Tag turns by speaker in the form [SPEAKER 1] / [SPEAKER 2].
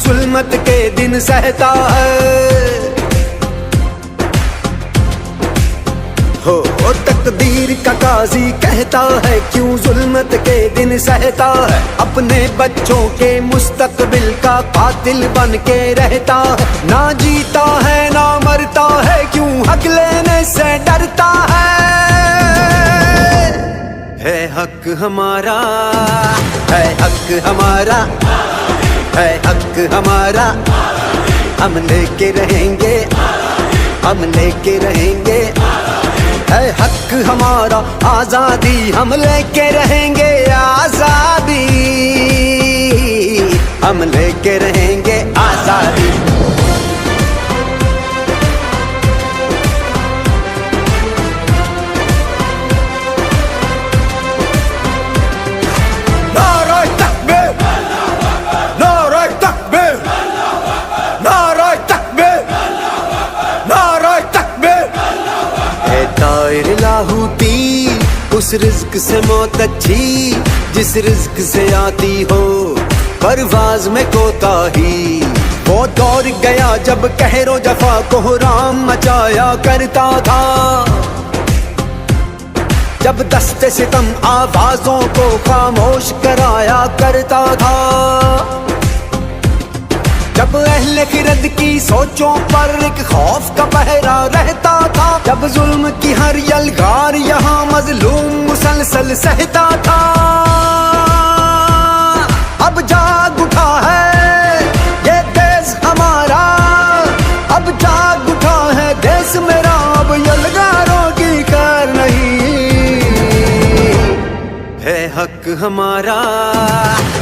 [SPEAKER 1] जुल्मत के दिन सहता है। हो तकदीर का काजी कहता है क्यों जुल्मत के दिन सहता है। अपने बच्चों के मुस्तकबिल का कातिल बन के रहता है। ना जीता है ना मरता है क्यों हक लेने से डरता है हक हमारा, है हक हमारा, है हक हमारा। हम लेके रहेंगे, हम लेके रहेंगे। है हक हमारा आजादी, हम लेके रहेंगे आजादी। हम लेके रहेंगे आजादी। नारे तकबीर, नारे तकबीर, नारे तकबीर, नारे तकबीर। है तायर लाहूती उस रिज़्क से मौत अच्छी जिस रिज़्क से आती हो परवाज में कोताही। वो दौर गया जब कहरो जफा को राम मचाया करता था। जब दस्ते सितम आवाजों को खामोश कराया करता था। जब अहले खिरद की सोचों पर एक खौफ का पहरा रहता था। जब जुल्म की हर यलगार यहाँ मजलूम मुसलसल सहता था। अब जाग उठा है ये देश हमारा, अब जाग उठा है देश मेरा। अब यलगारों की खैर नहीं, है हक हमारा।